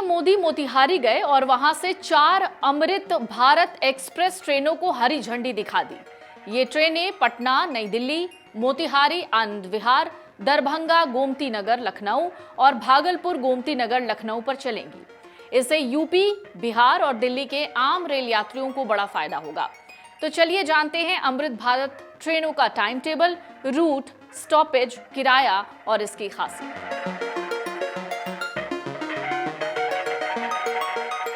मोदी मोतिहारी गए और वहां से 4 अमृत भारत एक्सप्रेस ट्रेनों को हरी झंडी दिखा दी। ये ट्रेनें पटना, नई दिल्ली, मोतिहारी, आनंद विहार, दरभंगा, गोमती नगर, लखनऊ और भागलपुर, गोमती नगर, लखनऊ पर चलेंगी। इससे यूपी, बिहार और दिल्ली के आम रेल यात्रियों को बड़ा फायदा होगा। तो चलिए जानते हैं अमृत भारत ट्रेनों का टाइम टेबल, रूट, स्टॉपेज, किराया और इसकी खासियत।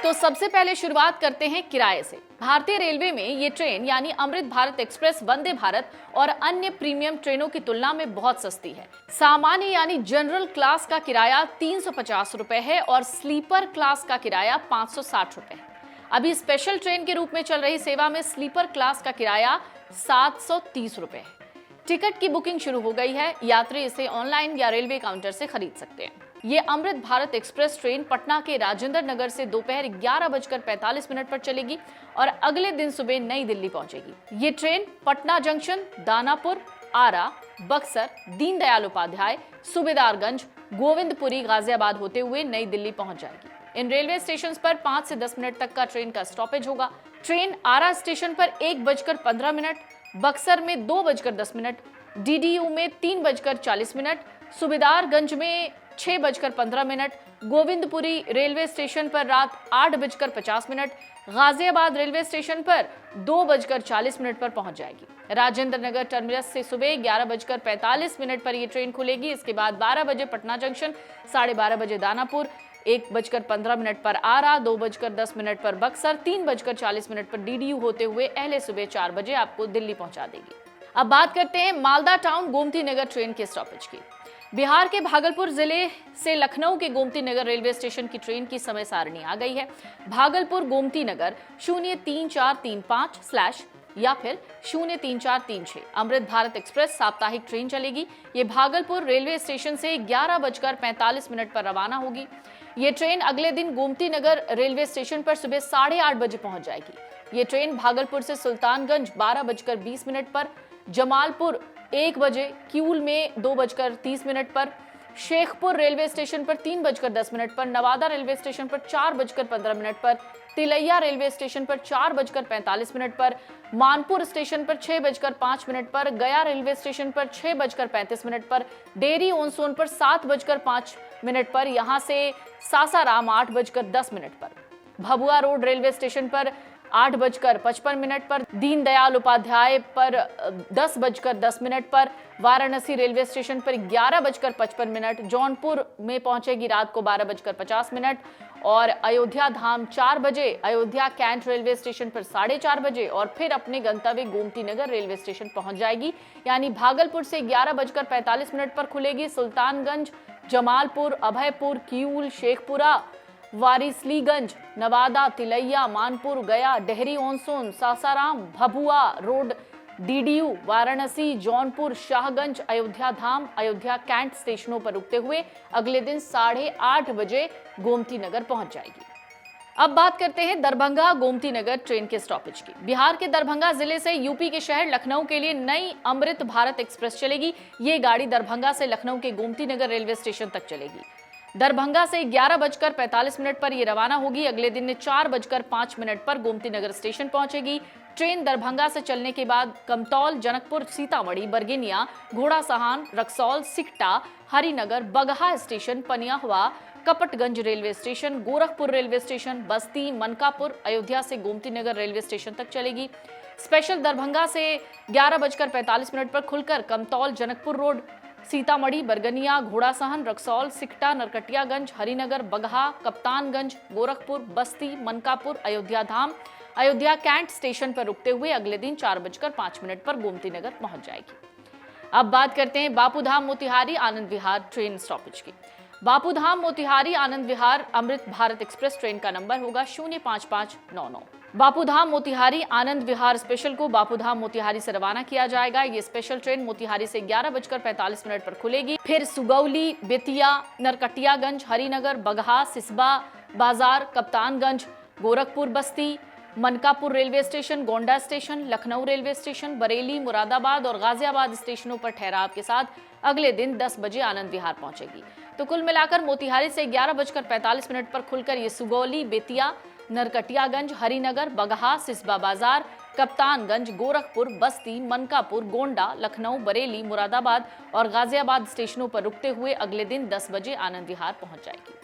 तो सबसे पहले शुरुआत करते हैं किराए से। भारतीय रेलवे में ये ट्रेन यानी अमृत भारत एक्सप्रेस वंदे भारत और अन्य प्रीमियम ट्रेनों की तुलना में बहुत सस्ती है। सामान्य यानी जनरल क्लास का किराया 350 रुपए है और स्लीपर क्लास का किराया 560 रुपए है। अभी स्पेशल ट्रेन के रूप में चल रही सेवा में स्लीपर क्लास का किराया 730 रुपए है। टिकट की बुकिंग शुरू हो गई है। यात्री इसे ऑनलाइन या रेलवे काउंटर से खरीद सकते हैं। ये अमृत भारत एक्सप्रेस ट्रेन पटना के राजेंद्र नगर से दोपहर 11:45 पर चलेगी और अगले दिन सुबह नई दिल्ली पहुंचेगी। ये ट्रेन पटना जंक्शन, दानापुर, आरा, बक्सर, दीनदयाल उपाध्याय, सूबेदारगंज, गोविंदपुरी, गाजियाबाद होते हुए नई दिल्ली पहुंच जाएगी। इन रेलवे स्टेशन पर 5 से 10 मिनट तक का ट्रेन का स्टॉपेज होगा। ट्रेन आरा स्टेशन पर 1:15, बक्सर में 2:10, डीडीयू में 3:40, सूबेदारगंज में 6:15, गोविंदपुरी रेलवे स्टेशन पर रात 8:50, गाजियाबाद रेलवे स्टेशन पर 2:40 पर पहुंच जाएगी। राजेंद्र नगर टर्मिनस से सुबह 11:45 पर यह ट्रेन खुलेगी। इसके बाद 12 बजे पटना जंक्शन, 12:30 बजे दानापुर, 1:15 पर आरा, 2:10 पर बक्सर, 3:40 पर डीडीयू होते हुए अहले सुबह 4 बजे आपको दिल्ली पहुंचा देगी। अब बात करते हैं मालदा टाउन गोमती नगर ट्रेन के स्टॉपेज की। बिहार के भागलपुर जिले से लखनऊ के गोमती नगर रेलवे स्टेशन की ट्रेन की समय सारणी आ गई है। भागलपुर गोमती नगर 03435/ या फिर 03436 अमृत भारत एक्सप्रेस साप्ताहिक ट्रेन चलेगी। ये भागलपुर रेलवे स्टेशन से 11:45 पर रवाना होगी। ये ट्रेन अगले दिन गोमती नगर रेलवे स्टेशन पर सुबह 8:30 बजे पहुंच जाएगी। ये ट्रेन भागलपुर से सुल्तानगंज 12:20 पर, जमालपुर 1 बजे, किऊल में 2:30 पर, शेखपुर रेलवे स्टेशन पर 3:10 पर, नवादा रेलवे स्टेशन पर 4:15 पर, तिलैया रेलवे स्टेशन पर 4:45 पर, मानपुर स्टेशन पर 6:05 पर, गया रेलवे स्टेशन पर 6:35 पर, डेरी ऑन सोन पर 7:05 पर, यहां से सासाराम 8:10 पर, भभुआ रोड रेलवे स्टेशन पर 8:55 पर, दीनदयाल उपाध्याय पर 10:10 पर, वाराणसी रेलवे स्टेशन पर 11:55, जौनपुर में पहुंचेगी रात को 12:50 और अयोध्या धाम 4 बजे, अयोध्या कैंट रेलवे स्टेशन पर 4:30 बजे और फिर अपने गंतव्य गोमती नगर रेलवे स्टेशन पहुंच जाएगी। यानी भागलपुर से 11:45 पर खुलेगी। Sultanganj, Jamalpur, Abhaypur, Kiul, Sheikhpura, Warisaliganj, Nawada, Tilaiya, Manpur, Gaya, Dehri on Sone, Sasaram, Bhabua Road, DDU, Varanasi, Jaunpur, Shahganj, Ayodhya Dham, Ayodhya Cantt स्टेशनों पर रुकते हुए अगले दिन 8:30 बजे गोमती नगर पहुंच जाएगी। अब बात करते हैं दरभंगा गोमती नगर ट्रेन के स्टॉपेज की। बिहार के दरभंगा जिले से यूपी के शहर लखनऊ के लिए नई अमृत भारत एक्सप्रेस चलेगी। ये गाड़ी दरभंगा से लखनऊ के गोमती नगर रेलवे स्टेशन तक चलेगी। दरभंगा से 11:45 पर यह रवाना होगी। अगले दिन 4:05 पर गोमती नगर स्टेशन पहुंचेगी। ट्रेन दरभंगा से चलने के बाद Kamtaul, Janakpur, Sitamarhi, Bairgania, Ghorasahan, Raxaul, Sikta, Harinagar, Bagaha station, Paniahwa, Kaptanganj railway station, Gorakhpur railway station, Basti, Mankapur, Ayodhya से गोमती नगर रेलवे स्टेशन तक चलेगी। स्पेशल दरभंगा से 11:45 पर खुलकर कमतौल, जनकपुर रोड, सीतामढ़ी, बरगनिया, घोड़ासहन, रक्सौल, सिकटा, नरकटियागंज, हरिनगर, बगहा, कप्तानगंज, गोरखपुर, बस्ती, मनकापुर, अयोध्या धाम, अयोध्या कैंट स्टेशन पर रुकते हुए अगले दिन 4:05 पर गोमती नगर पहुंच जाएगी। अब बात करते हैं बापूधाम मोतिहारी आनंद विहार ट्रेन स्टॉपेज की। बापूधाम मोतिहारी आनंद विहार अमृत भारत एक्सप्रेस ट्रेन का नंबर होगा 05599। बापूधाम मोतिहारी आनंद विहार स्पेशल को बापूधाम मोतिहारी से रवाना किया जाएगा। ये स्पेशल ट्रेन मोतिहारी से 11:45 पर खुलेगी। फिर सुगौली, बेतिया, नरकटियागंज, हरिनगर, बगहा, सिसबा बाजार, कप्तानगंज, गोरखपुर, बस्ती, Mankapur railway station, Gonda station, Lucknow railway station, Bareilly, Moradabad और गाजियाबाद स्टेशनों पर ठहराव के साथ अगले दिन 10 बजे आनंद विहार पहुंचेगी। तो कुल मिलाकर मोतिहारी से 11:45 पर खुलकर ये सुगौली, बेतिया, नरकटियागंज, हरिनगर, बगहा, सिसबा बाजार, कप्तानगंज, गोरखपुर, बस्ती, मनकापुर, गोंडा, लखनऊ, बरेली, मुरादाबाद और गाजियाबाद स्टेशनों पर रुकते हुए अगले दिन 10 बजे आनंद विहार पहुंच जाएगी।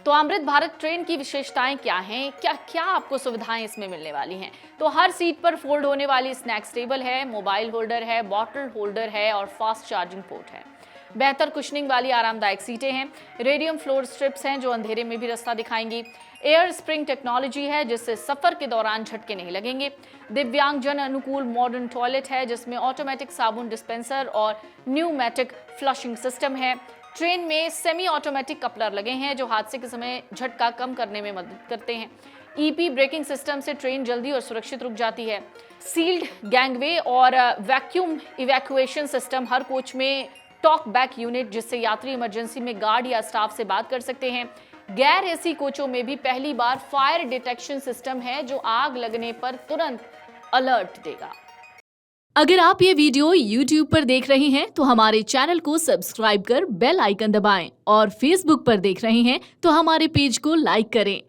तो अमृत भारत ट्रेन की विशेषताएं क्या हैं, क्या आपको सुविधाएं इसमें मिलने वाली हैं? तो हर सीट पर फोल्ड होने वाली स्नैक्स टेबल है, मोबाइल होल्डर है, बॉटल होल्डर है और फास्ट चार्जिंग पोर्ट है। बेहतर कुशनिंग वाली आरामदायक सीटें हैं। रेडियम फ्लोर स्ट्रिप्स हैं जो अंधेरे में भी रास्ता दिखाएंगी। एयर स्प्रिंग टेक्नोलॉजी है जिससे सफर के दौरान झटके नहीं लगेंगे। दिव्यांगजन अनुकूल मॉडर्न टॉयलेट है जिसमें ऑटोमेटिक साबुन डिस्पेंसर और न्यूमेटिक फ्लशिंग सिस्टम है। ट्रेन में सेमी ऑटोमेटिक कपलर लगे हैं जो हादसे के समय झटका कम करने में मदद करते हैं। ईपी ब्रेकिंग सिस्टम से ट्रेन जल्दी और सुरक्षित रुक जाती है। सील्ड गैंगवे और वैक्यूम इवैक्यूएशन सिस्टम हर कोच में टॉक बैक यूनिट जिससे यात्री इमरजेंसी में गार्ड या स्टाफ से बात कर सकते हैं। गैर एसी कोचों में भी पहली बार फायर डिटेक्शन सिस्टम है जो आग लगने पर तुरंत अलर्ट देगा। अगर आप ये वीडियो YouTube पर देख रहे हैं तो हमारे चैनल को सब्सक्राइब कर बेल आइकन दबाएं और Facebook पर देख रहे हैं तो हमारे पेज को लाइक करें।